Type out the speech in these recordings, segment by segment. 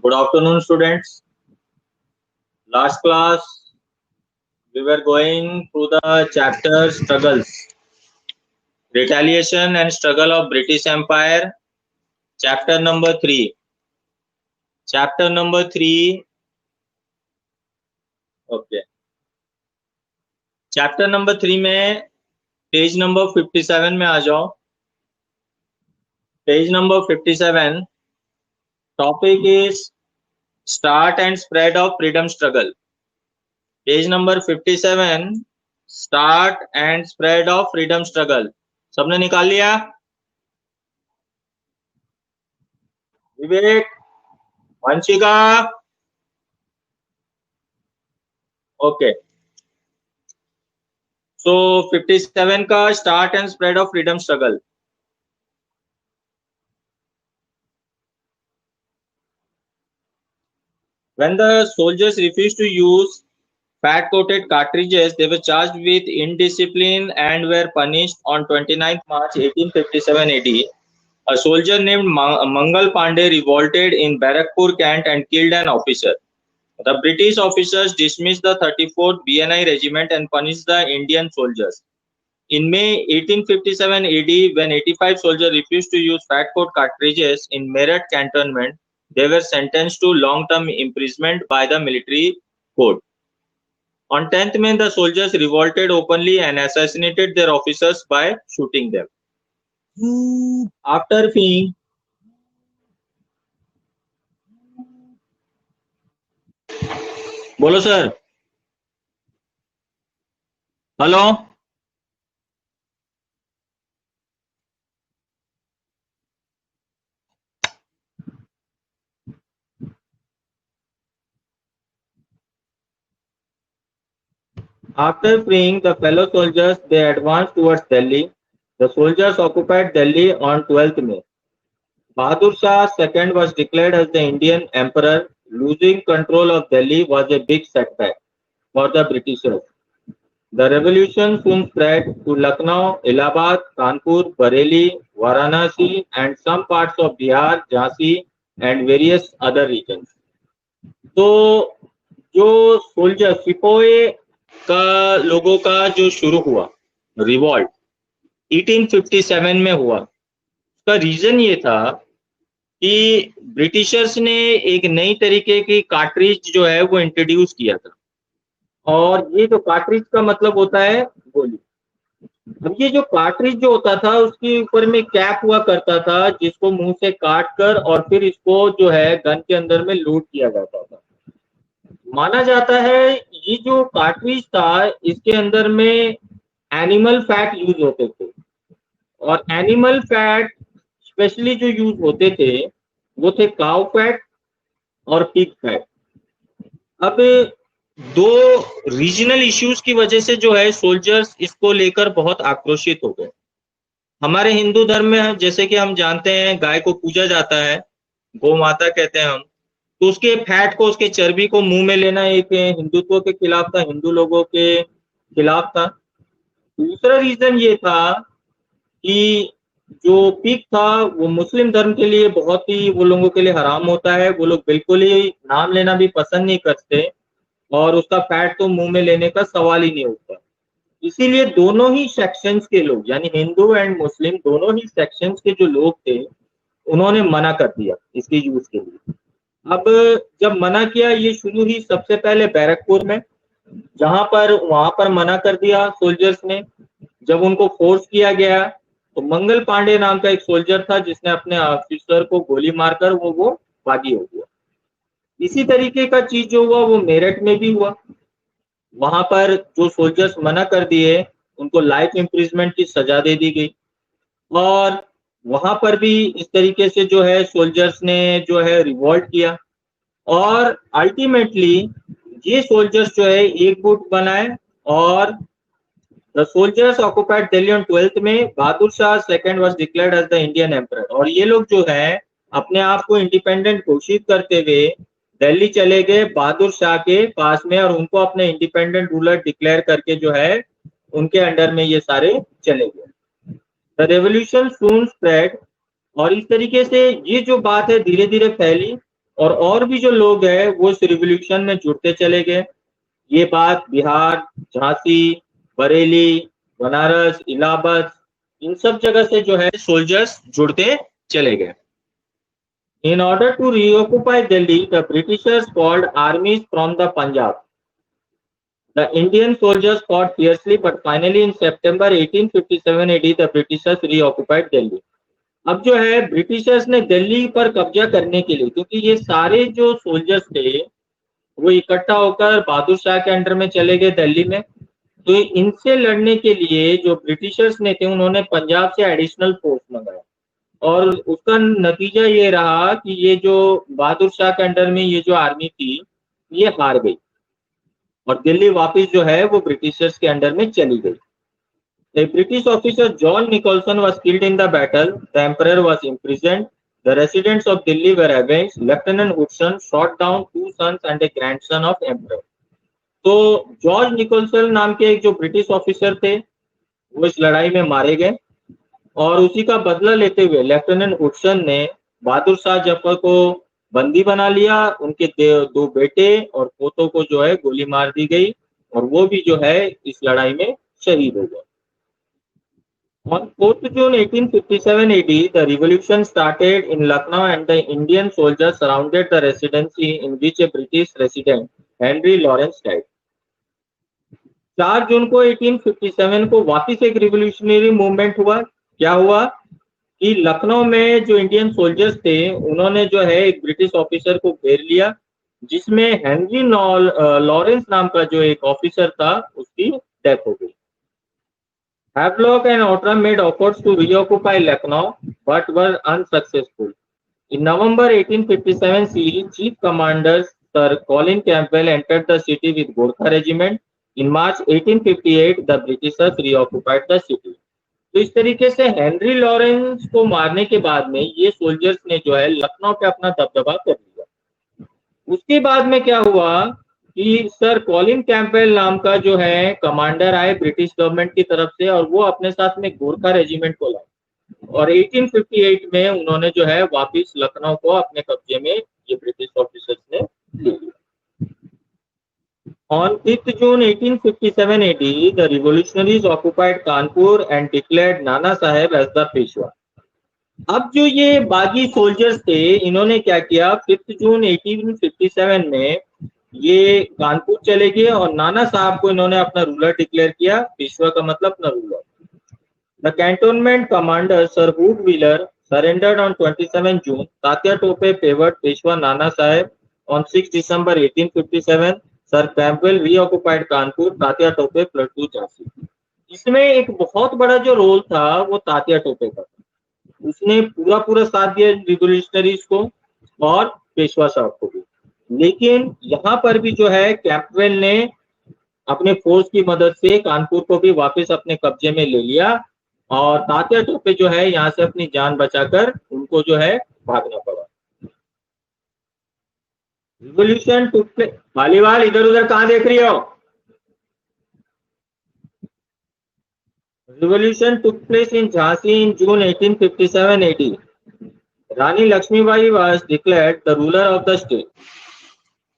Good afternoon, students. Last class, we were going through the chapter struggles, retaliation and struggle of British Empire, chapter number 3. Chapter number 3, okay. Chapter number 3 में page number 57 में आ जाओ. Page number 57, topic is start and spread of freedom struggle. Page number 57, start and spread of freedom struggle. सबने निकाल लिया? विवेक, Vanshika, okay. सो 57 का start and spread of freedom struggle. When the soldiers refused to use fat-coated cartridges, they were charged with indiscipline and were punished. On 29th March 1857 AD, a soldier named Mangal Pandey revolted in Barakpur, Kent and killed an officer. The British officers dismissed the 34th BNI regiment and punished the Indian soldiers. In May 1857 AD, when 85 soldiers refused to use fat-coat cartridges in Meerut cantonment, they were sentenced to long-term imprisonment by the military code. On 10th May, the soldiers revolted openly and assassinated their officers by shooting them. After being बोलो sir. Hello. After freeing the fellow soldiers, they advanced towards Delhi. The soldiers occupied Delhi on 12th May. Bahadur Shah II was declared as the Indian emperor. Losing control of Delhi was a big setback for the Britishers. The revolution soon spread to Lucknow, Allahabad, Kanpur, Bareilly, Varanasi, and some parts of Bihar, Jhansi, and various other regions. तो जो soldier sepoy का लोगों का जो शुरू हुआ revolt 1857 में हुआ, उसका रीजन ये था कि ब्रिटिशर्स ने एक नई तरीके की कार्ट्रिज जो है वो इंट्रोड्यूस किया था. और ये जो कार्ट्रिज का मतलब होता है गोली. अब ये जो कार्ट्रिज जो होता था उसके ऊपर में कैप हुआ करता था जिसको मुंह से काट कर और फिर इसको जो है गन के अंदर में लोड किया जाता था. माना जाता है ये जो कार्ट्रिज था इसके अंदर में एनिमल फैट यूज होते थे. और एनिमल फैट स्पेशली जो यूज होते थे वो थे काउ फैट और पिग फैट. अब दो रीजनल इश्यूज की वजह से जो है सोल्जर्स इसको लेकर बहुत आक्रोशित हो गए. हमारे हिंदू धर्म में जैसे कि हम जानते हैं गाय को पूजा जाता है, गौ माता कहते हैं हम, तो उसके फैट को उसके चर्बी को मुंह में लेना एक हिंदुत्व के खिलाफ था, हिंदू लोगों के खिलाफ था. दूसरा रीजन ये था कि जो पिग था वो मुस्लिम धर्म के लिए बहुत ही वो लोगों के लिए हराम होता है. वो लोग बिल्कुल ही नाम लेना भी पसंद नहीं करते और उसका फैट तो मुंह में लेने का सवाल ही नहीं उठता. इसीलिए दोनों ही सेक्शंस के लोग यानी हिंदू एंड मुस्लिम दोनों ही सेक्शंस के जो लोग थे उन्होंने मना कर दिया इसके यूज के लिए. अब जब मना किया ये शुरू ही सबसे पहले बैरकपुर में, जहां पर वहां पर मना कर दिया सोल्जर्स ने. जब उनको फोर्स किया गया तो मंगल पांडे नाम का एक सोल्जर था जिसने अपने ऑफिसर को गोली मारकर वो बागी हो गया. इसी तरीके का चीज जो हुआ वो मेरठ में भी हुआ. वहां पर जो सोल्जर्स मना कर दिए उनको लाइफ इम्प्रिजमेंट की सजा दे दी गई. और वहां पर भी इस तरीके से जो है सोल्जर्स ने जो है रिवॉल्ट किया और अल्टीमेटली ये सोल्जर्स जो है एक गुट बनाए और the soldiers occupied Delhi on 12th में. Bahadur Shah second was declared as the Indian emperor. और ये लोग जो है अपने आप को इंडिपेंडेंट घोषित करते हुए दिल्ली चले गए बहादुर शाह के पास में और उनको अपने इंडिपेंडेंट रूलर डिक्लेयर करके जो है उनके अंडर में ये सारे चले गए. The revolution soon spread. और इस तरीके से ये जो बात है धीरे धीरे फैली और भी जो लोग हैं वो इस रिवॉल्यूशन में जुड़ते चले गए। ये बात बिहार, झांसी, बरेली, बनारस, इलाहाबाद, इन सब जगह से जो है सोल्जर्स जुड़ते चले गए। In order to reoccupy Delhi, the Britishers called armies from the Punjab. The Indian soldiers fought fiercely, but finally in September 1857 AD, the Britishers reoccupied Delhi. अब जो है ब्रिटिशर्स ने दिल्ली पर कब्जा करने के लिए, क्योंकि ये सारे जो सोल्जर्स थे वो इकट्ठा होकर बहादुर शाह के अंडर में चले गए दिल्ली में, तो इनसे लड़ने के लिए जो ब्रिटिशर्स ने थे उन्होंने पंजाब से एडिशनल फोर्स मंगाया, और उसका नतीजा ये रहा कि ये जो बहादुर शाह के अंडर में ये जो आर्मी थी ये हार गई और दिल्ली वापस जो है वो ब्रिटिशर्स के अंडर में चली गई। A British officer John Nicholson was killed in the battle. The emperor was imprisoned. The residents of Delhi were avenged. Lieutenant Woodson shot down 2 sons and a grandson of emperor. तो George Nicolson नाम के एक जो British officer थे वो इस लड़ाई में मारे गए, और उसी का बदला लेते हुए लेफ्टिनेंट वुडसन ने बहादुर शाह जफर को बंदी बना लिया। उनके 2 बेटे और पोतों को जो है गोली मार दी गई और वो भी जो है इस लड़ाई में शहीद हो गए। On 4th June 1857 AD, the revolution started in Lucknow and the Indian soldiers surrounded the residency in which a British resident, Henry Lawrence, died. 4 जून को 1857 को वापस एक रिवोल्यूशनरी मूवमेंट हुआ। क्या हुआ कि लखनऊ में जो इंडियन सोल्जर्स थे उन्होंने जो है एक ब्रिटिश ऑफिसर को घेर लिया, जिसमें हेनरी लॉरेंस नाम का जो एक ऑफिसर था उसकी डेथ हो गई। Havelock and Outram made efforts to reoccupy Lucknow but were unsuccessful. In November 1857 CE, Chief Commander Sir Colin Campbell entered the city with Gorkha Regiment. In March 1858, the Britishers reoccupied the city. तो इस तरीके से Henry Lawrence को मारने के बाद में ये सोल्जर्स ने जो है लखनऊ पे अपना दबदबा कर लिया। उसके बाद में क्या हुआ कि सर कॉलिन कैंपबेल नाम का जो है कमांडर आए ब्रिटिश गवर्नमेंट की तरफ से, और वो अपने साथ में गोरखा रेजिमेंट को लाए और 1858 में उन्होंने जो है वापस लखनऊ को अपने कब्जे में ये ब्रिटिश ऑफिसर्स ने ले लिया। On 5th June 1857 AD, the revolutionaries occupied Kanpur and declared Nana Sahib as the Peshwa. अब जो ये बागी सोल्जर्स थे इन्होंने क्या किया, 5 जून 1857 में ये कानपुर चले गए और नाना साहब को इन्होंने अपना रूलर डिक्लेयर किया। पेशवा का मतलब अपना ruler. The cantonment commander Sir Hugh Wheeler surrendered on 27 June. Tatya Tope favoured Peshwa Nana Sahib on 6 December 1857। Sir Campbell reoccupied Kanpur. Tatya Tope fled to Jhansi. इसमें एक बहुत बड़ा जो रोल था वो तात्या टोपे का था। उसने पूरा साथ दिया रिवोल्यूशनरीज को और पेशवा साहब को भी। लेकिन यहाँ पर भी जो है कैंपबेल ने अपने फोर्स की मदद से कानपुर को भी वापस अपने कब्जे में ले लिया और तात्या टोपे जो है यहाँ से अपनी जान बचाकर उनको जो है भागना पड़ा। Revolution took place. मालीवाल इधर उधर कहाँ देख रही हो? Revolution took place in Jhansi in June 1857 AD. Rani Lakshmibai was declared the ruler of the state.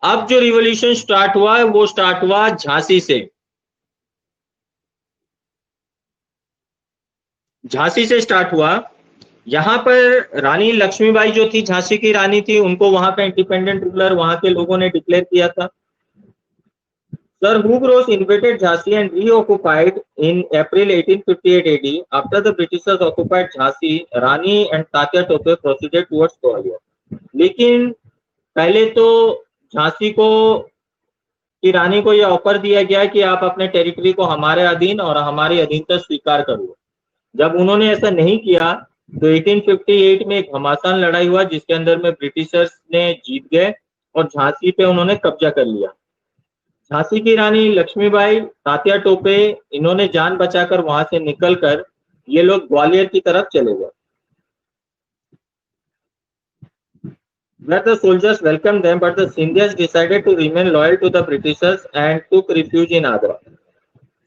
अब जो रिवोल्यूशन स्टार्ट हुआ है वो स्टार्ट हुआ झांसी से। झांसी से स्टार्ट हुआ। यहाँ पर रानी लक्ष्मीबाई जो थी, झांसी की रानी थी, उनको वहां का इंडिपेंडेंट रूलर वहां के लोगों ने डिक्लेयर किया था। Sir Hugh Ross invaded Jhansi and reoccupied in April 1858 AD. After the Britishers occupied Jhansi, Rani and Tatya Tope proceeded towards Gwalior. लेकिन पहले तो झांसी को की रानी को यह ऑफर दिया गया कि आप अपने टेरिटरी को हमारे अधीन और हमारी अधीनता स्वीकार करो। जब उन्होंने ऐसा नहीं किया तो 1858 में एक घमासान लड़ाई हुआ जिसके अंदर में ब्रिटिशर्स ने जीत गए और झांसी पे उन्होंने कब्जा कर लिया। झांसी की रानी लक्ष्मीबाई, तात्या टोपे, इन्होंने जान बचाकर वहां से निकलकर ये लोग ग्वालियर की तरफ चले गए। Where the soldiers welcomed them, but the Scindias decided to remain loyal to the Britishers and took refuge in Agra.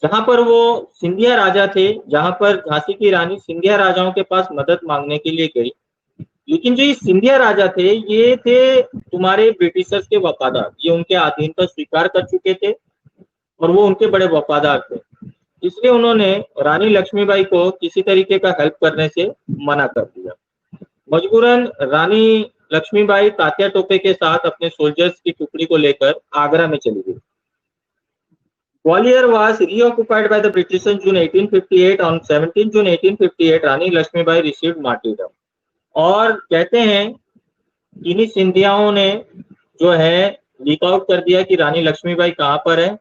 जहां पर वो सिंधिया राजा थे, जहां पर झांसी की रानी सिंधिया राजाओं के पास मदद मांगने के लिए गई, लेकिन जो ये सिंधिया राजा थे, ये थे तुम्हारे ब्रिटिशर्स के वफादार, ये उनके अधीनता स्वीकार कर चुके थे और वो उनके बड़े वफादार थे। इसलिए उन्होंने रानी लक्ष्मीबाई को किसी तरीके का हेल्प करने से मना कर दिया। मजबूरन रानी लक्ष्मीबाई तात्या टोपे के साथ अपने सोल्जर्स की टुकड़ी को लेकर आगरा में चली गई। Gwalior was reoccupied by the British in June 1858. On 17 June 1858, Rani Lakshmibai received martyrdom। और कहते हैं इन्हीं सिंधियाओं ने जो है लीक आउट कर दिया कि रानी लक्ष्मीबाई कहाँ पर है,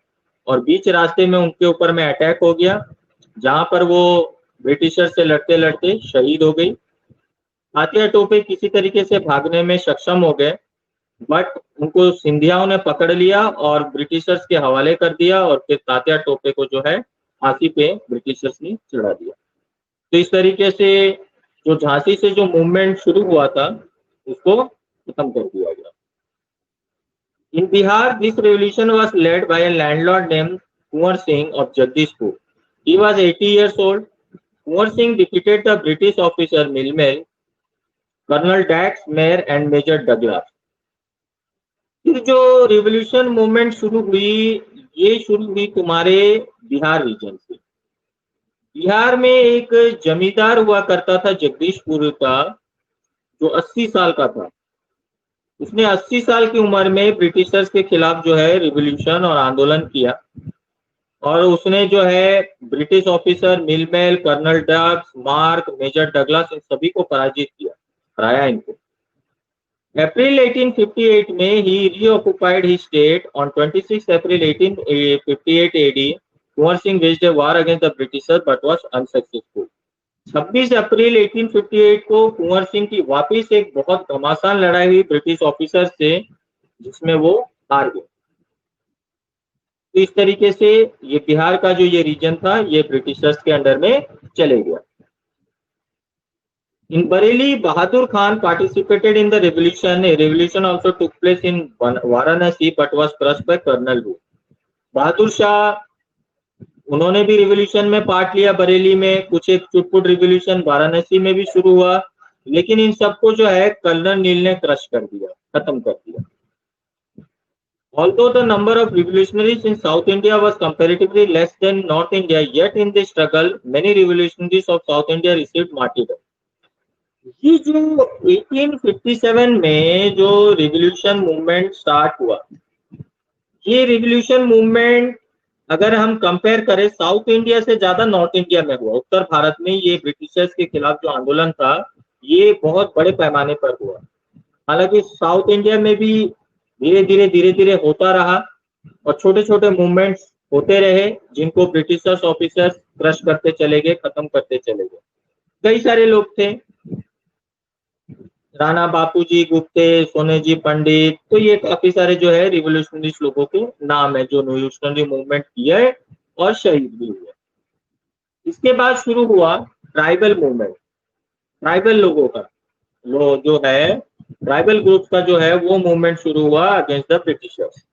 और बीच रास्ते में उनके ऊपर में अटैक हो गया, जहां पर वो ब्रिटिशर से लड़ते लड़ते शहीद हो गई। तात्या टोपे किसी तरीके से भागने में सक्षम हो गए, बट उनको सिंधियाओं ने पकड़ लिया और ब्रिटिशर्स के हवाले कर दिया, और फिर तात्या टोपे को जो है फांसी पे ब्रिटिशर्स ने चढ़ा दिया। तो इस तरीके से जो झांसी से जो मूवमेंट शुरू हुआ था उसको खत्म कर दिया गया। In Bihar, this revolution was led by a landlord named Kunwar Singh of Jagdishpur. He was 80 years old. Kunwar Singh defeated the British officer Milmel, Colonel Dax Mayer and Major Douglas. फिर जो revolution movement शुरू हुई, ये शुरू हुई तुम्हारे Bihar reason से। बिहार में एक जमींदार हुआ करता था जगदीशपुर का, जो 80 साल का था। उसने 80 साल की उम्र में ब्रिटिशर्स के खिलाफ जो है रिवॉल्यूशन और आंदोलन किया, और उसने जो है ब्रिटिश ऑफिसर मिलमेल, कर्नल डग्स, मार्क, मेजर डगलस, इन सभी को पराजित किया, हराया इनको। अप्रैल 1858 में ही reoccupied his state. On 26 April 1858 AD, Kunwar Singh waged a war against the Britishers but was unsuccessful. 26 अप्रैल 1858 को कुंवर सिंह की वापिस एक बहुत घमासान लड़ाई हुई ब्रिटिश ऑफिसर से, जिसमें वो हार गए। तो इस तरीके से ये बिहार का जो ये रीजन था, ये ब्रिटिशर्स के अंडर में चले गया। In Bareilly, Bahadur Khan participated in the revolution. A revolution also took place in Varanasi but was crushed by Colonel Wu. Bahadur Shah उन्होंने भी रिवॉल्यूशन में पार्ट लिया बरेली में, कुछ एक चुटपुट रिवॉल्यूशन वाराणसी में भी शुरू हुआ, लेकिन इन सबको जो है कर्नल नील ने क्रश कर दिया, खत्म कर दिया। Although the number of revolutionaries in South India was comparatively less than North India, yet in this struggle, many revolutionaries of South India received martyrdom. ये जो 1857 में जो रिवॉल्यूशन मूवमेंट स्टार्ट हुआ, ये रिवॉल्यूशन मूवमेंट अगर हम कंपेयर करें south India से ज्यादा नॉर्थ इंडिया में हुआ। उत्तर भारत में ये ब्रिटिशर्स के खिलाफ जो आंदोलन था, ये बहुत बड़े पैमाने पर हुआ। हालांकि साउथ इंडिया में भी धीरे धीरे होता रहा और छोटे छोटे मूवमेंट्स होते रहे, जिनको ब्रिटिशर्स ऑफिसर्स क्रश करते चले गए, खत्म करते चले गए। कई सारे लोग थे, राणा बापूजी गुप्ते, सोनेजी पंडित, तो ये काफी सारे जो है रिवोल्यूशनरीज लोगों के नाम है जो रिवोल्यूशनरी मूवमेंट किए और शहीद भी हुए। इसके बाद शुरू हुआ ट्राइबल मूवमेंट। ट्राइबल लोगों का जो है, ट्राइबल ग्रुप का जो है वो मूवमेंट शुरू हुआ against the Britishers.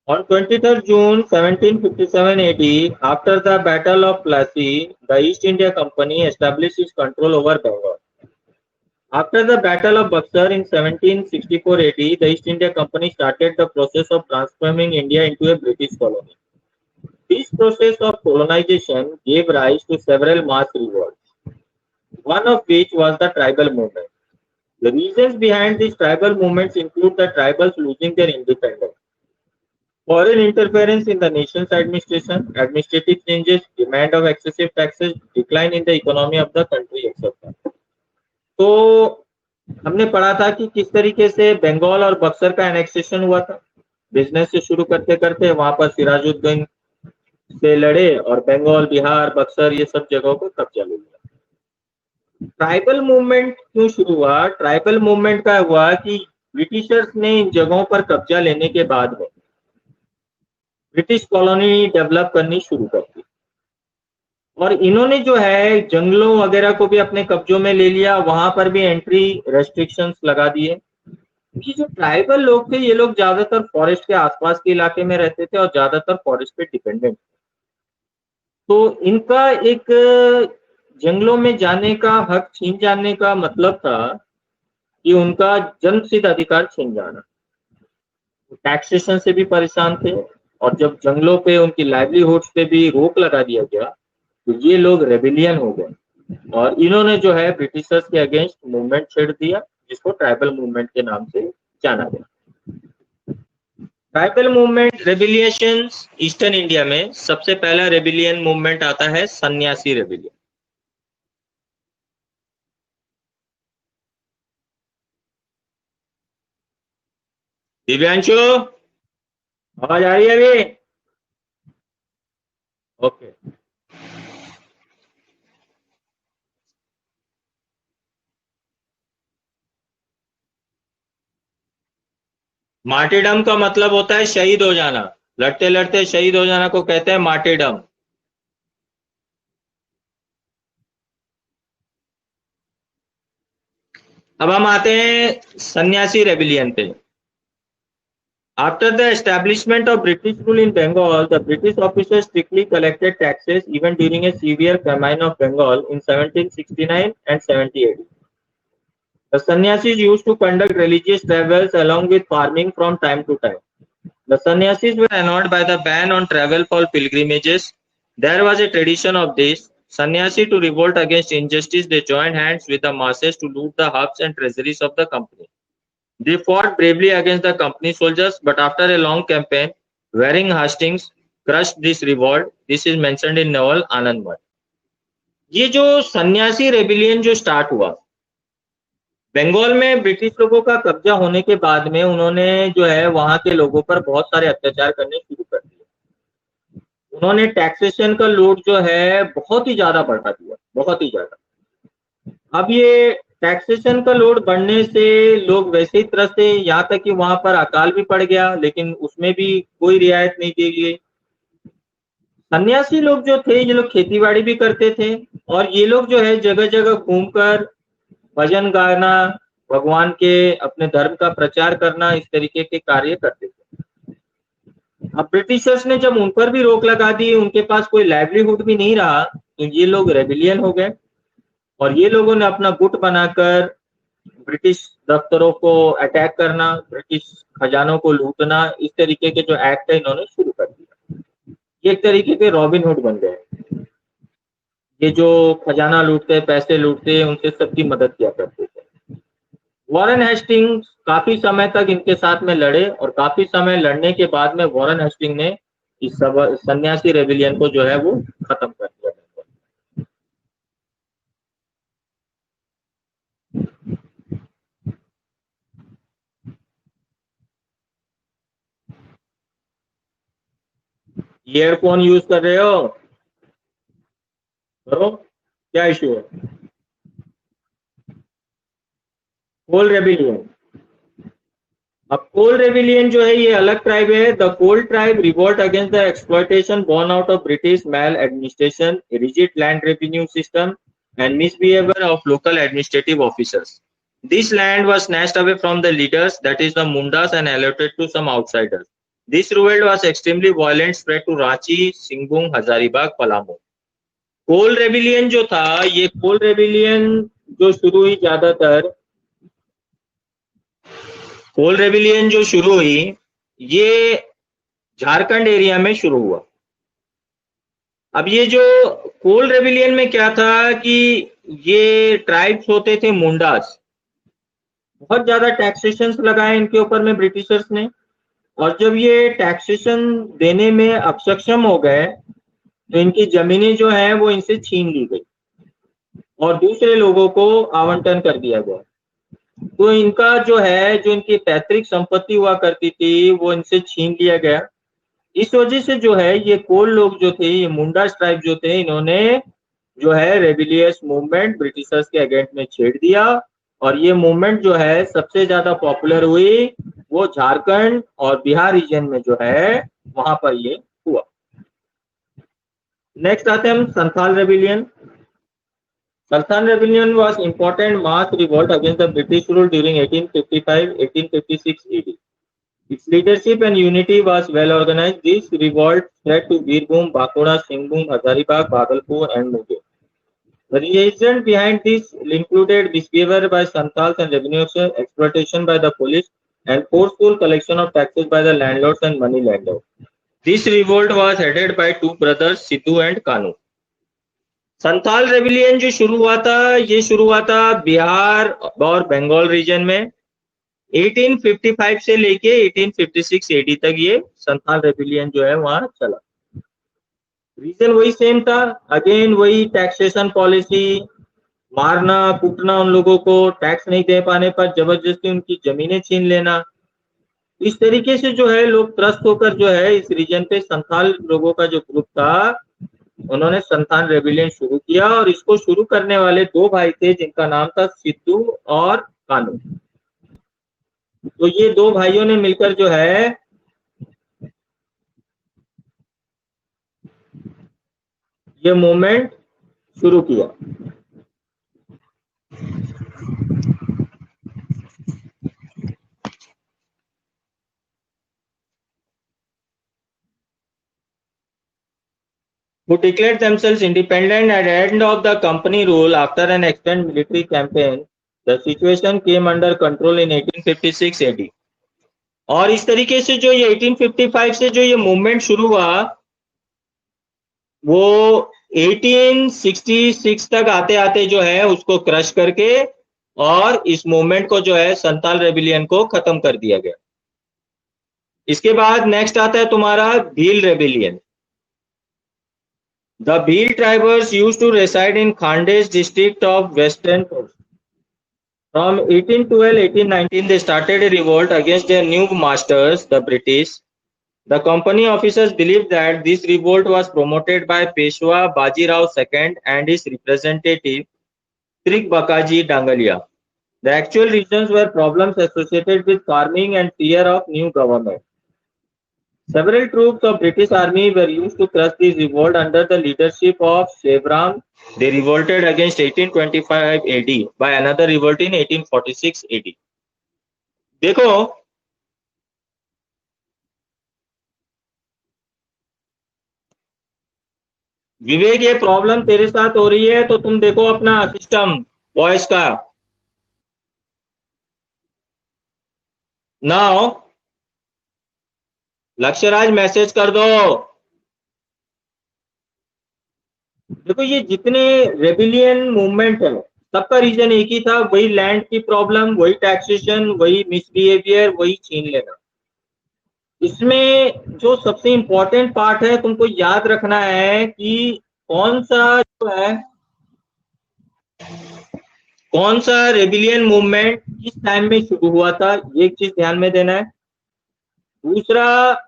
On 23rd June 1757 AD, after the Battle of Plassey, the East India Company established its control over Bengal. After the Battle of Buxar in 1764 AD, the East India Company started the process of transforming India into a British colony. This process of colonization gave rise to several mass revolts, one of which was the tribal movement. The reasons behind these tribal movements include the tribals losing their independence, foreign interference in the nation's administration, administrative changes, demand of excessive taxes, decline in the economy of the country, etc. तो हमने पढ़ा था कि किस तरीके से बंगाल और बक्सर का एनेक्सेशन हुआ था। बिजनेस से शुरू करते करते वहां पर सिराजुद्दौला से लड़े और बंगाल, बिहार, बक्सर ये सब जगहों को कब्जा ले लिया। ट्राइबल मूवमेंट क्यों शुरू हुआ? ट्राइबल मूवमेंट का हुआ कि ब्रिटिशर्स ने इन जगहों पर कब्जा लेने के बाद में ब्रिटिश कॉलोनी डेवलप करनी शुरू कर दी, और इन्होंने जो है जंगलों वगैरह को भी अपने कब्जों में ले लिया, वहां पर भी एंट्री रेस्ट्रिक्शंस लगा दिए। ये जो ट्राइबल लोग थे, ये लोग ज्यादातर फॉरेस्ट के आसपास के इलाके में रहते थे और ज्यादातर फॉरेस्ट पे डिपेंडेंट थे। तो इनका एक जंगलों में जाने का हक छीन जाने का मतलब था कि उनका जन्मसिद्ध अधिकार छीन जाना। टैक्सेशन से भी परेशान थे और जब जंगलों पे उनकी लाइवलीहुड्स पे भी रोक लगा दिया गया तो ये लोग रेबिलियन हो गए और इन्होंने जो है ब्रिटिशर्स के अगेंस्ट मूवमेंट छेड़ दिया जिसको ट्राइबल मूवमेंट के नाम से जाना गया। Tribal movement rebellion eastern India में सबसे पहला रेबिलियन मूवमेंट आता है सन्यासी रेबिलियन। दिव्यांशु आवाज आ रही है अभी? ओके। मार्टिडम का मतलब होता है शहीद हो जाना, लड़ते लड़ते शहीद हो जाना को कहते हैं मार्टिडम। अब हम आते हैं सन्यासी रेबिलियन पे। After the establishment of British rule in Bengal, the British officers strictly collected taxes even during a severe famine of Bengal in 1769 and 1780. The sannyasis used to conduct religious travels along with farming from time to time. The sannyasis were annoyed by the ban on travel for pilgrimages. There was a tradition of this. Sannyasi to revolt against injustice, they joined hands with the masses to loot the hubs and treasuries of the company. They fought bravely against the company soldiers, but after a long campaign, Waring Hastings crushed this revolt. This is mentioned in novel आनंद मठ। ये जो सन्यासी rebellion जो start हुआ बंगाल में British लोगों का कब्जा होने के बाद में उन्होंने जो है वहां के लोगों पर बहुत सारे अत्याचार करने शुरू कर दिए। उन्होंने टैक्सेशन का लोड जो है बहुत ही ज्यादा बढ़ा दिया, बहुत ही ज्यादा। अब ये टैक्सेशन का लोड बढ़ने से लोग वैसे ही त्रसे, यहाँ तक कि वहां पर अकाल भी पड़ गया, लेकिन उसमें भी कोई रियायत नहीं दी गई। सन्यासी लोग जो थे ये लोग खेतीबाड़ी भी करते थे और ये लोग जो है जगह जगह घूमकर भजन गाना, भगवान के अपने धर्म का प्रचार करना, इस तरीके के कार्य करते थे। अब ब्रिटिशर्स ने जब उन पर भी रोक लगा दी, उनके पास कोई लाइवलीहुड भी नहीं रहा, तो ये लोग रेबिलियन हो गए और ये लोगों ने अपना गुट बनाकर ब्रिटिश दफ्तरों को अटैक करना, ब्रिटिश खजानों को लूटना, इस तरीके के जो एक्ट है इन्होंने शुरू कर दिया। ये एक तरीके के रॉबिन हुड बन गए। ये जो खजाना लूटते, पैसे लूटते, उनसे सबकी मदद किया करते थे। वॉरेन हेस्टिंग्स काफी समय तक इनके साथ में लड़े और काफी समय लड़ने के बाद में वॉरेन हेस्टिंग ने इस सन्यासी रेबिलियन को जो है वो खत्म कर दिया। ईयरफोन यूज कर रहे हो? करो, क्या इश्यू है? कोल रेबिलियन। अब कोल रेबिलियन जो है ये अलग ट्राइब है। The Kol tribe revolt against the exploitation born out of British maladministration, rigid land revenue system and misbehavior of local administrative officers. This land was snatched away from the leaders, that is the Mundas, and allotted to some outsiders. This revolt was extremely violent, spread to Ranchi, Singhbum, Hazaribagh, Palamu. Coal rebellion जो था, ये कोल rebellion जो शुरू हुई ज्यादातर कोल rebellion जो शुरू हुई ये झारखंड एरिया में शुरू हुआ। अब ये जो कोल रेबिलियन में क्या था कि ये ट्राइब्स होते थे मुंडास, बहुत ज्यादा टैक्सेशन लगाए इनके ऊपर में ब्रिटिशर्स ने, और जब ये टैक्सेशन देने में अक्षम हो गए तो इनकी जमीनें जो है वो इनसे छीन ली गई और दूसरे लोगों को आवंटन कर दिया गया। तो इनका जो है, जो इनकी पैतृक संपत्ति हुआ करती थी वो इनसे छीन लिया गया। इस वजह से जो है ये कोल लोग जो थे, ये मुंडा ट्राइब जो थे, इन्होंने जो है रेबिलियस मूवमेंट ब्रिटिशर्स के अगेंस्ट में छेड़ दिया और ये मूवमेंट जो है सबसे ज्यादा पॉपुलर हुई वो झारखंड और बिहार रीजन में जो है वहां पर ये हुआ। नेक्स्ट आते हैं हम Santhal rebellion. Santhal rebellion was important mass revolt against the British rule during 1855-1856 AD. Its leadership and unity was well organized. This revolt spread to Birbhum, Bankura, Singhbum, Hazaribagh, Bhagalpur, and Munger. The reason behind this included misbehavior by Santals and revenue exploitation by the police and forceful collection of taxes by the landlords and money lenders. This revolt was headed by two brothers Sidhu and Kanu. Santhal rebellion जो शुरू हुआ था, ये शुरू हुआ था बिहार और Bengal reason में 1855 से लेके 1856 एडी तक ये संथाल रेबिलियन जो है वहां चला। रीजन वही सेम था, अगेन वही टैक्सेशन पॉलिसी, मारना कूटना, उन लोगों को टैक्स नहीं दे पाने पर जबरदस्ती उनकी जमीनें छीन लेना। इस तरीके से जो है लोग त्रस्त होकर जो है इस रीजन पे संथाल लोगों का जो ग्रुप था उन्होंने संथाल रेबिलियन शुरू किया और इसको शुरू करने वाले दो भाई थे जिनका नाम था सिद्धू और कानू। तो ये दो भाइयों ने मिलकर जो है ये मूवमेंट शुरू किया। who declared themselves independent at the end of the company rule after an extended military campaign. The situation came under control in 1856 AD. और इस तरीके से जो ये 1855 से जो ये मूवमेंट शुरू हुआ वो 1866 तक आते आते जो है उसको क्रश करके और इस मूवमेंट को जो है संथाल रेबिलियन को खत्म कर दिया गया। इसके बाद नेक्स्ट आता है तुम्हारा Bhil rebellion. The Bhil tribes used to reside in Khandesh district of Western Coast. From 1812-1819, they started a revolt against their new masters, the British. The company officers believed that this revolt was promoted by Peshwa Bajirao II and his representative Trik Bakaji Dangalia. The actual reasons were problems associated with farming and fear of new government. Several troops of British Army were used to crush this revolt under the leadership of Shevram. They revolted against 1825 AD by another revolt in 1846 AD. देखो विवेक, ये problem तेरे साथ हो रही है तो तुम देखो अपना सिस्टम वॉइस का। नाउ लक्ष्यराज मैसेज कर दो। देखो ये जितने रेबिलियन मूवमेंट है सबका रीजन एक ही था, वही लैंड की प्रॉब्लम, वही टैक्सेशन, वही मिसबिहेवियर, वही छीन लेना। इसमें जो सबसे इंपॉर्टेंट पार्ट है तुमको याद रखना है कि कौन सा रेबिलियन मूवमेंट किस टाइम में शुरू हुआ था, ये एक चीज ध्यान में देना है। दूसरा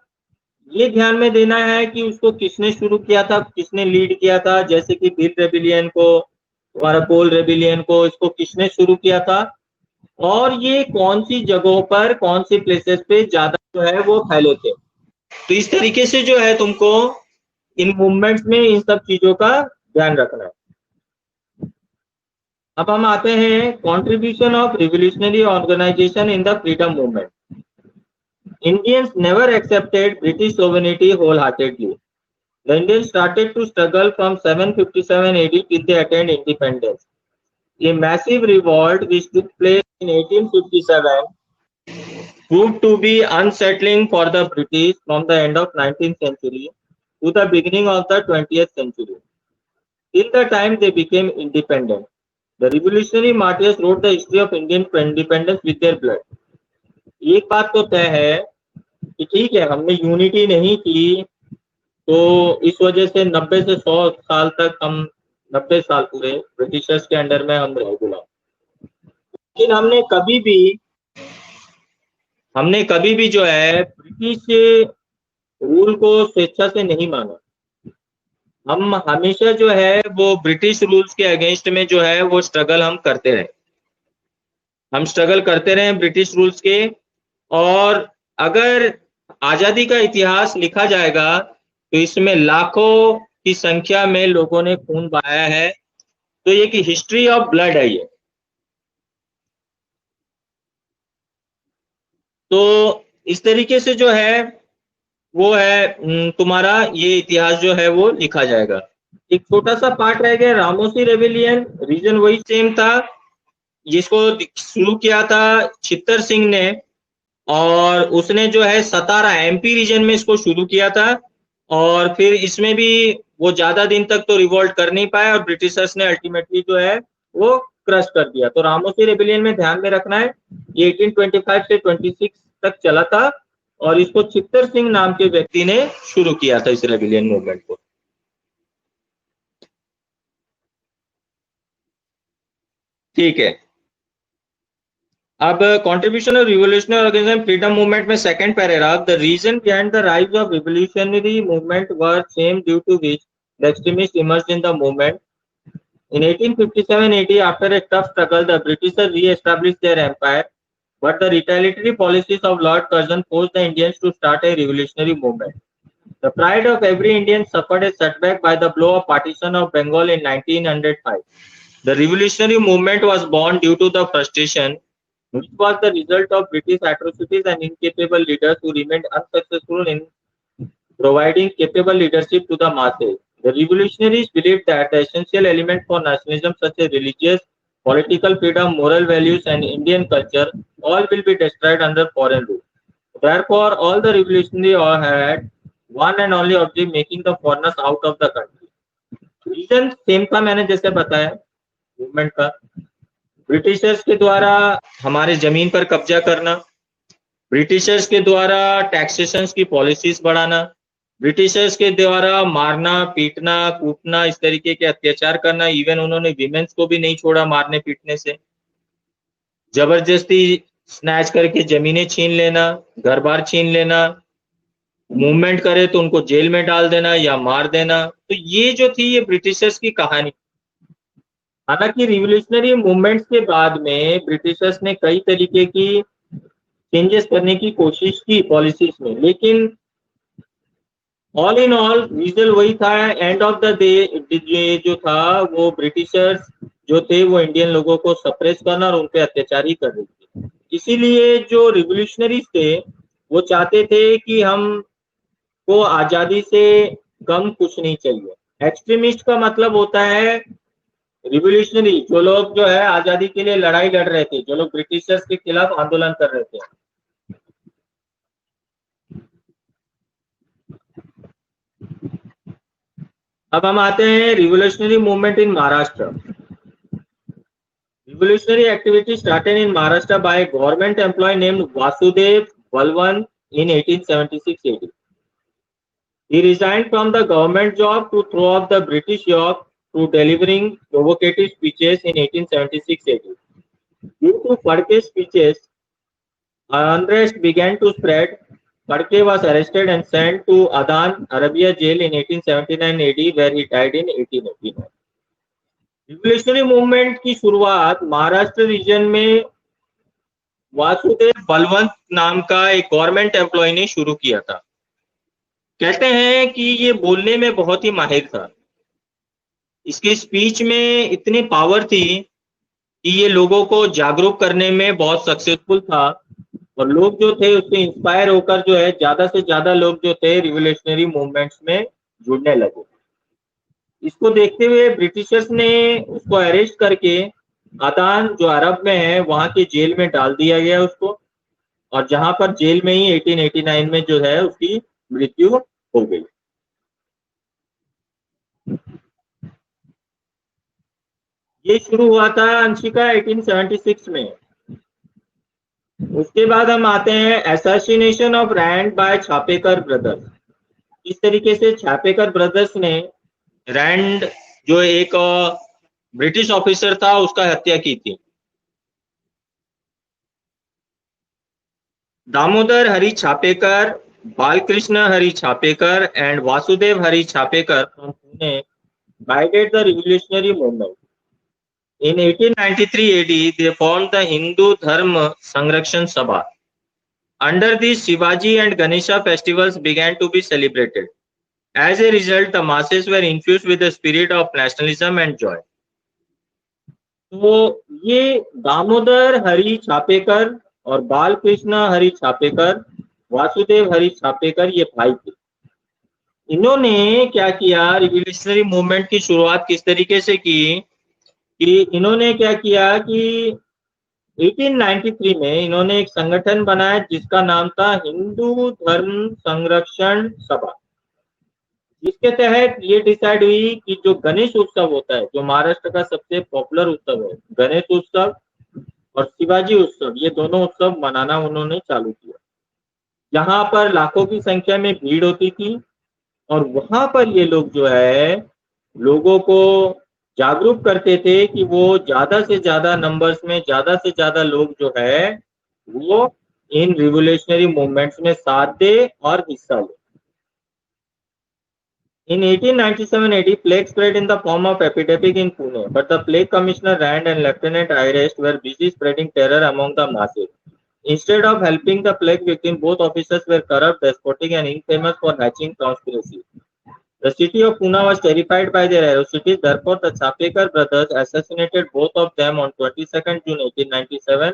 ये ध्यान में देना है कि उसको किसने शुरू किया था, किसने लीड किया था। जैसे कि भील रेबिलियन को, तुम्हारा कोल रेबिलियन को, इसको किसने शुरू किया था और ये कौन सी जगहों पर, कौन सी प्लेसेस पे ज्यादा जो है वो फैले थे। तो इस तरीके से जो है तुमको इन मूवमेंट्स में इन सब चीजों का ध्यान रखना है। अब हम आते हैं contribution of revolutionary organisation in the freedom movement. Indians never accepted British sovereignty wholeheartedly. The Indians started to struggle from 757 AD till they attained independence. A massive revolt which took place in 1857 proved to be unsettling for the British from the end of 19th century to the beginning of the 20th century. Till the time they became independent, the revolutionary martyrs wrote the history of Indian independence with their blood. एक बात तो तय है कि ठीक है हमने unity नहीं की तो इस वजह से 90 से 100 साल तक हम 90 साल पूरे ब्रिटिशर्स के अंडर में हम रह गुलाम। लेकिन हमने कभी भी जो है ब्रिटिश रूल को स्वेच्छा से नहीं माना। हम हमेशा जो है वो ब्रिटिश रूल्स के अगेंस्ट में जो है वो स्ट्रगल हम करते रहे ब्रिटिश रूल्स के। और अगर आजादी का इतिहास लिखा जाएगा तो इसमें लाखों की संख्या में लोगों ने खून बहाया है। तो ये कि हिस्ट्री ऑफ ब्लड है ये। तो इस तरीके से जो है वो है तुम्हारा ये इतिहास जो है वो लिखा जाएगा। एक छोटा सा पार्ट रह गया, रामोसी रेबिलियन, रीजन वही सेम था, जिसको शुरू किया था छित्तर सिंह ने, और उसने जो है सतारा एमपी रीजन में इसको शुरू किया था, और फिर इसमें भी वो ज्यादा दिन तक तो रिवोल्ट कर नहीं पाए और ब्रिटिशर्स ने अल्टीमेटली जो है वो क्रश कर दिया। तो रामोसी रेबिलियन में ध्यान में रखना है, ये 1825 से 26 तक चला था और इसको छित्तर सिंह नाम के व्यक्ति ने शुरू किया था, इस रेबिलियन मूवमेंट को। ठीक है, अब contribution of revolutionary organisation freedom movement में second paragraph, the reason behind the rise of revolutionary movement were same due to which the extremist emerged in the movement. In 1857-80, after a tough struggle, the Britishers re-established their empire, but the retaliatory policies of Lord Curzon forced the Indians to start a revolutionary movement. The pride of every Indian suffered a setback by the blow of partition of Bengal in 1905. The revolutionary movement was born due to the frustration, which was the result of British atrocities and incapable leaders who remained unsuccessful in providing capable leadership to the masses. The revolutionaries believed that the essential element for nationalism, such as religious, political freedom, moral values, and Indian culture, all will be destroyed under foreign rule. Therefore, all the revolutionaries had one and only object, making the foreigners out of the country. Reason same था, मैंने जैसे बताया movement का, Britishers के द्वारा हमारे जमीन पर कब्जा करना, ब्रिटिशर्स के द्वारा टैक्सेशन की पॉलिसीज बढ़ाना, ब्रिटिशर्स के द्वारा मारना, पीटना, कूटना, इस तरीके के अत्याचार करना, इवन उन्होंने विमेन्स को भी नहीं छोड़ा मारने पीटने से, जबरदस्ती स्नैच करके जमीनें छीन लेना, घर बार छीन लेना, मूवमेंट करे तो उनको जेल में डाल देना या मार देना। तो ये जो थी ये ब्रिटिशर्स की कहानी। हालांकि रिवोल्यूशनरी मूवमेंट्स के बाद में ब्रिटिशर्स ने कई तरीके की चेंजेस करने की कोशिश की पॉलिसीज में, लेकिन ऑल इन ऑल रीजन वही था। एंड ऑफ द डे जो था वो ब्रिटिशर्स जो थे वो इंडियन लोगों को सप्रेस करना और उन पे अत्याचार ही कर रहे थे। इसीलिए जो रिवोल्यूशनरीज थे वो चाहते थे कि हम को आजादी से कम कुछ नहीं चाहिए। एक्सट्रीमिस्ट का मतलब होता है रिवोल्यूशनरी, जो लोग जो है आजादी के लिए लड़ाई लड़ रहे थे, जो लोग ब्रिटिशर्स के खिलाफ आंदोलन कर रहे थे। अब हम आते हैं revolutionary movement in Maharashtra. Revolutionary activity started in Maharashtra by a government employee named Vasudev Balwan in 1876 AD. He resigned from the government job to throw off the British yoke through delivering provocative speeches in 1876 AD. Due to Phadke's speeches, unrest began to spread. Phadke was arrested and sent to Adan, Arabia jail in 1879 AD, where he died in 1889. Revolutionary movement की शुरुआत Maharashtra reason में वासुदेव बलवंत नाम का एक government employ ने शुरू किया था। कहते हैं कि ये बोलने में बहुत ही माहिर था, इसकी स्पीच में इतनी पावर थी कि ये लोगों को जागरूक करने में बहुत सक्सेसफुल था, और लोग जो थे उससे इंस्पायर होकर जो है ज्यादा से ज्यादा लोग जो थे रिवोल्यूशनरी मूवमेंट्स में जुड़ने लगे। इसको देखते हुए ब्रिटिशर्स ने उसको अरेस्ट करके अदान जो अरब में है वहां के जेल में डाल दिया गया उसको, और जहां पर जेल में ही 1889 में जो है उसकी मृत्यु हो गई। ये शुरू हुआ था अंशिका 1876 में। उसके बाद हम आते हैं assassination of Rand by Chapekar brothers. इस तरीके से छापेकर ब्रदर्स ने रैंड जो एक ब्रिटिश ऑफिसर था उसका हत्या की थी। दामोदर हरी छापेकर, बालकृष्ण हरी Chhapekar and Vasudev Hari Chapekar from Pune guided the revolutionary movement. In 1893 AD, they formed the Hindu Dharma Sanrakshan Sabha. Under this, Shivaji and Ganesha festivals began to be celebrated. As a result, the masses were infused with the spirit of nationalism and joy. तो ये दामोदर हरी छापेकर और बालकृष्ण हरी छापेकर, वासुदेव हरी छापेकर ये भाई थे। इन्होंने क्या किया, revolutionary movement की शुरुआत किस तरीके से की कि इन्होंने क्या किया कि 1893 में इन्होंने एक संगठन बनाया जिसका नाम था हिंदू धर्म संरक्षण सभा, जिसके तहत ये डिसाइड हुई कि जो गणेश उत्सव होता है, जो महाराष्ट्र का सबसे पॉपुलर उत्सव है, गणेश उत्सव और शिवाजी उत्सव, ये दोनों उत्सव मनाना उन्होंने चालू किया। यहाँ पर लाखों की संख्या में भीड़ होती थी और वहां पर ये लोग जो है लोगों को जागरूक करते थे कि वो ज्यादा से ज्यादा नंबर्स में ज्यादा से ज्यादा लोग जो है वो इन रिवोल्यूशनरी मूवमेंट्स में साथ दे और हिस्सा ले। In 1897-80, plague spread in the form of epidemic in Pune, but the plague commissioner Rand and Lieutenant Irest were busy spreading terror among the masses. Instead of helping the plague victim, both officers were corrupt, despotic, and infamous for hatching conspiracy. The city of Pune was terrified by their atrocities. Therefore, the Chapekar brothers assassinated both of them on 22nd June 1897.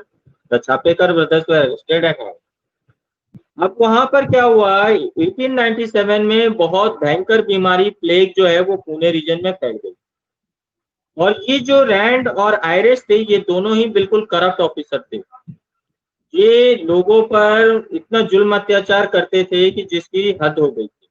The Chapekar brothers were arrested and hanged. अब वहां पर क्या हुआ, 1897 में बहुत भयंकर बीमारी plague जो है वो पुणे रीजन में फैल गई और ये जो रैंड और आयरिस थे ये दोनों ही बिल्कुल करप्ट ऑफिसर थे। ये लोगों पर इतना जुल्म अत्याचार करते थे कि जिसकी हद हो गई थी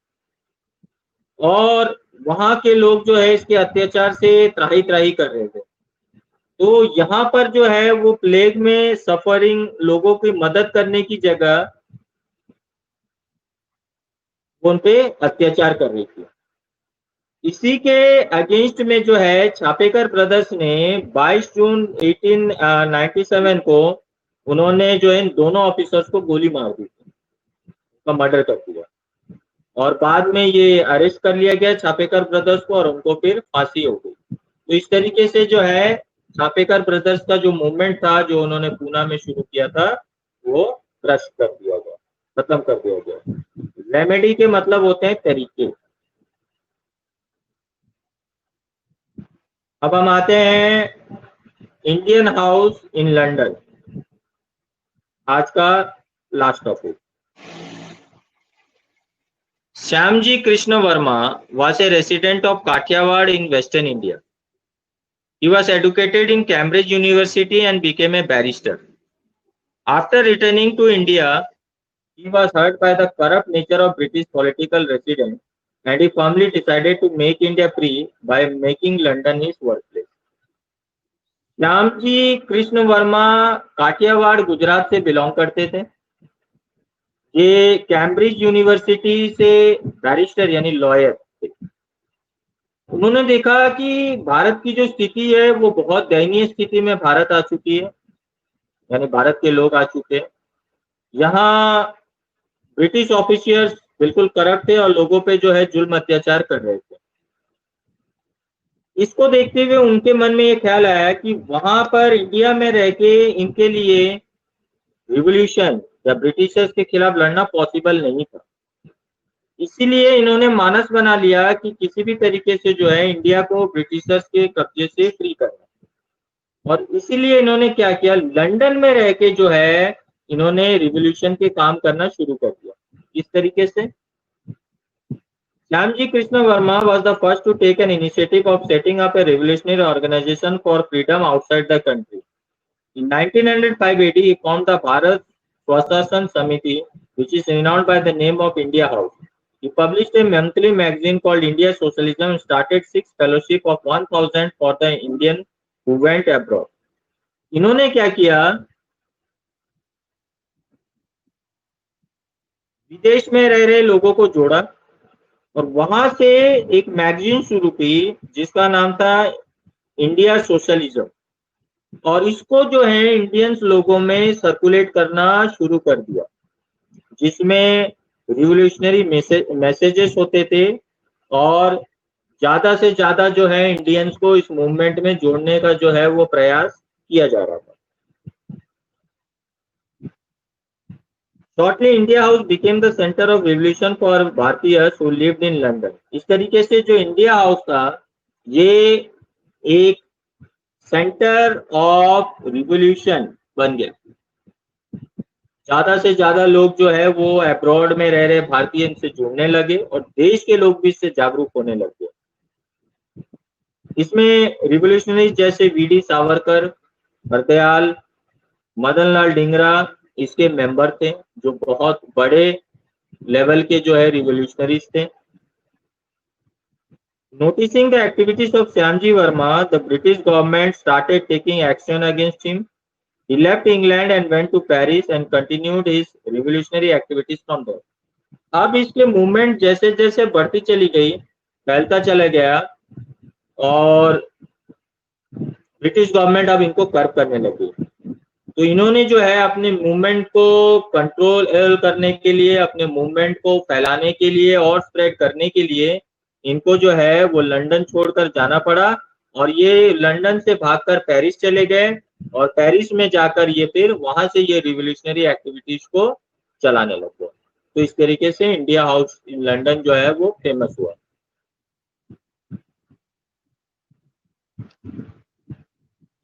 और वहां के लोग जो है इसके अत्याचार से त्राही त्राही कर रहे थे। तो यहाँ पर जो है वो प्लेग में सफरिंग लोगों की मदद करने की जगह उन पे अत्याचार कर रही थी। इसी के अगेंस्ट में जो है छापेकर ब्रदर्स ने 22 जून 1897 को उन्होंने जो है इन दोनों ऑफिसर्स को गोली मार दी थी, उनका मर्डर कर दिया और बाद में ये अरेस्ट कर लिया गया छापेकर ब्रदर्स को और उनको फिर फांसी हो गई। तो इस तरीके से जो है छापेकर ब्रदर्स का जो मूवमेंट था जो उन्होंने पूना में शुरू किया था वो क्रश कर दिया गया, खत्म कर दिया गया। रेमेडी के मतलब होते हैं तरीके। अब हम आते हैं इंडियन हाउस इन लंदन, आज का last topic. Shyamji Krishna Verma was a resident of Kathiawad in Western India. He was educated in Cambridge University and became a barrister. After returning to India, he was hurt by the corrupt nature of British political residents and he firmly decided to make India free by making London his workplace. Shyamji Krishna Varma Kathiawar Gujarat से belong करते थे। ये Cambridge University से barrister यानी lawyer थे। उन्होंने देखा कि भारत की जो स्थिति है वो बहुत दयनीय स्थिति में भारत आ चुकी है, यानी भारत के लोग आ चुके हैं। यहाँ ब्रिटिश ऑफिसर्स बिल्कुल करप्ट थे और लोगों पे जो है जुल्म अत्याचार कर रहे थे। इसको देखते हुए उनके मन में ये ख्याल आया कि वहां पर इंडिया में रह के इनके लिए रिवॉल्यूशन या ब्रिटिशर्स के खिलाफ लड़ना पॉसिबल नहीं था। इसीलिए इन्होंने मानस बना लिया कि किसी भी तरीके से जो है इंडिया को ब्रिटिशर्स के कब्जे से फ्री करना और इसीलिए इन्होंने क्या किया, लंदन में रह के जो है इन्होंने रिवॉल्यूशन के काम करना शुरू कर दिया। इस तरीके से Shyamji Krishna Verma was the first to take an initiative of setting up a revolutionary organization for freedom outside the country. In 1905 AD, he formed the Bharat Swashasan Samiti, which is renowned by the name of India House. He published a monthly magazine called India Socialism and started 6 fellowship of 1000 for the Indian who went abroad. इन्होंने क्या किया, विदेश में रह रहे लोगों को जोड़ा और वहां से एक मैगजीन शुरू की जिसका नाम था इंडिया सोशलिज्म और इसको जो है इंडियंस लोगों में सर्कुलेट करना शुरू कर दिया, जिसमें रिवोल्यूशनरी मैसेजेस होते थे और ज्यादा से ज्यादा जो है इंडियंस को इस मूवमेंट में जोड़ने का जो है वो प्रयास किया जा रहा था। Shortly, India House became the center of revolution for Bhartiyas who lived in London. इस तरीके से जो इंडिया हाउस था ये एक सेंटर ऑफ रिवॉल्यूशन बन गया। ज्यादा से ज्यादा लोग जो है वो अब्रॉड में रह रहे भारतीय इनसे जुड़ने लगे और देश के लोग भी इससे जागरूक होने लगे। इसमें रिवोल्यूशनरी जैसे वीडी सावरकर, हरदयाल, मदनलाल डिंगरा इसके मेंबर थे, जो बहुत बड़े लेवल के जो है रिवोल्यूशनरीज थे। Noticing the activities of Shyamji Verma, the British government started taking action against him. He left England and went to Paris and continued his revolutionary activities from there. अब इसके मूवमेंट जैसे जैसे बढ़ती चली गई, फैलता चला गया और ब्रिटिश गवर्नमेंट अब इनको कर्व करने लगी। तो इन्होंने जो है अपने मूवमेंट को कंट्रोल करने के लिए, अपने मूवमेंट को फैलाने के लिए और स्प्रेड करने के लिए इनको जो है वो लंदन छोड़कर जाना पड़ा और ये लंदन से भागकर पेरिस चले गए और पेरिस में जाकर ये फिर वहां से ये रिवोल्यूशनरी एक्टिविटीज को चलाने लगे। तो इस तरीके से इंडिया हाउस इन लंदन जो है वो फेमस हुआ।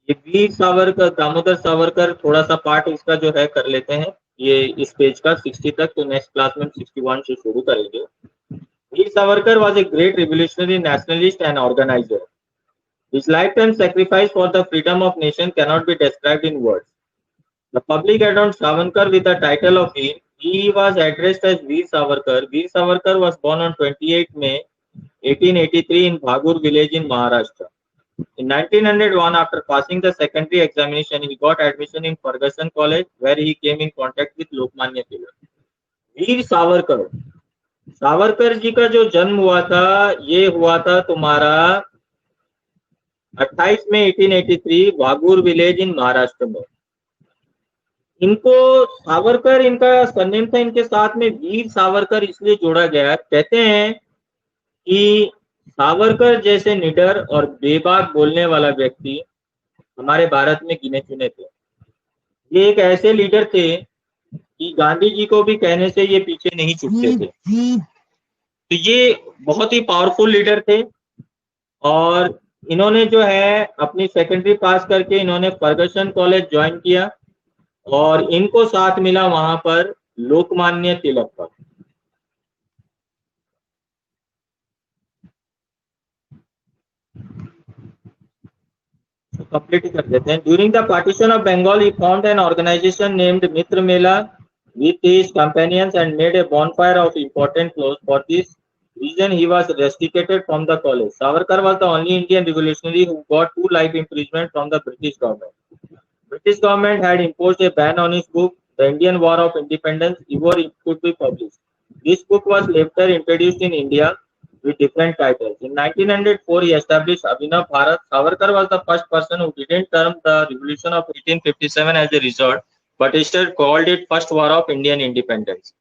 ये वीर सावरकर, दामोदर सावरकर, थोड़ा सा पार्ट इसका जो है कर लेते हैं ये इस पेज का 60 तक, तो नेक्स्ट क्लास में 61 से शुरू करेंगे। Veer Savarkar was a great revolutionary nationalist and organizer. His lifetime sacrifice for the freedom of nation cannot be described in words. The public adored Savarkar with the title of Veer. He was addressed as Veer Savarkar. Veer Savarkar was born on 28 May 1883 in Bhagur village in Maharashtra. In 1901, after passing the secondary examination, he got admission in Ferguson College, where he came in contact with Lokmanya Tilak. Veer Savarkar, Savarkar ji का जो जन्म हुआ था ये हुआ था तुम्हारा 28 मई 1883 Bhagur village in Maharashtra में। इनको सावरकर इनका सरनेम था, इनके साथ में वीर सावरकर इसलिए जोड़ा गया। कहते हैं कि सावरकर जैसे निडर और बेबाक बोलने वाला व्यक्ति हमारे भारत में गिने चुने थे। ये एक ऐसे लीडर थे कि गांधी जी को भी कहने से ये पीछे नहीं छूटते थे। तो ये बहुत ही पावरफुल लीडर थे और इन्होंने जो है अपनी सेकेंडरी पास करके इन्होंने फर्गसन कॉलेज ज्वाइन किया और इनको साथ मिला वहां पर लोकमान्य तिलक का। कंप्लीट कर देते हैं। During the partition of Bengal ही formed an organisation named Mitra Mela with his companions and made a bonfire of important clothes. For this reason, he was rusticated from the college. Savarkar was the only Indian revolutionary who got 2 life imprisonment from the British government. British government had imposed a ban on his book, The Indian War of Independence, before it could be published. This book was later introduced in India with different titles. In 1904, he established Abhinav Bharat. Savarkar was the first person who didn't term the revolution of 1857 as a result, but instead called it First War of Indian Independence.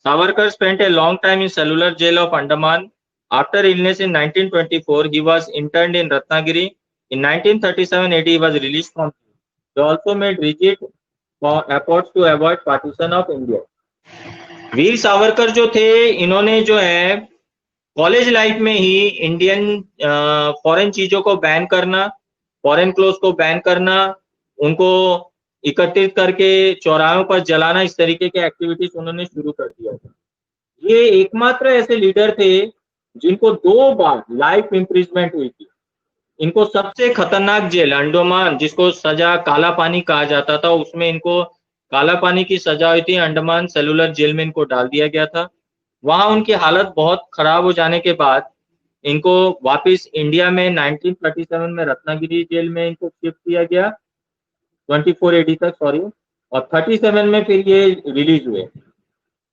Savarkar spent a long time in cellular jail of Andaman. After illness in 1924, he was interned in Ratnagiri. In 1937-80, he was released from jail. They also made rigid efforts to avoid partition of India. Veer Savarkar जो थे इन्होंने जो है college life में ही Indian foreign चीजों को ban करना, foreign cloth को बैन करना, उनको एकत्रित करके चौराहों पर जलाना, इस तरीके के एक्टिविटीज उन्होंने शुरू कर दिया था। ये एकमात्र ऐसे लीडर थे जिनको 2 बार लाइफ इम्प्रिजमेंट हुई थी। इनको सबसे खतरनाक जेल अंडमान, जिसको सजा काला पानी कहा जाता था, उसमें इनको काला पानी की सजा हुई थी। अंडमान सेलुलर जेल में इनको डाल दिया गया था। वहां उनकी हालत बहुत खराब हो जाने के बाद इनको वापस इंडिया में 1937 में रत्नागिरी जेल में इनको शिफ्ट किया गया 24 AD तक, सॉरी, और 37 में फिर ये रिलीज हुए।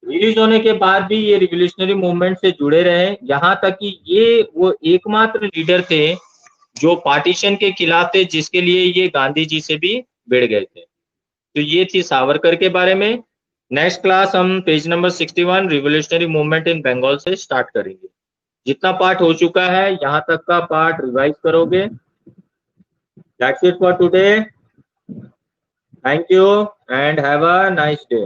रिलीज होने के बाद भी ये रिवोल्यूशनरी मूवमेंट से जुड़े रहे, यहाँ तक कि ये वो एकमात्र लीडर थे जो पार्टीशन के खिलाफ थे, जिसके लिए ये गांधी जी से भी भिड़ गए थे। तो ये थी सावरकर के बारे में। नेक्स्ट क्लास हम page number 61 revolutionary movement in Bengal से स्टार्ट करेंगे। जितना पार्ट हो चुका है यहाँ तक का पार्ट रिवाइज करोगे। That's it for today. Thank you and have a nice day.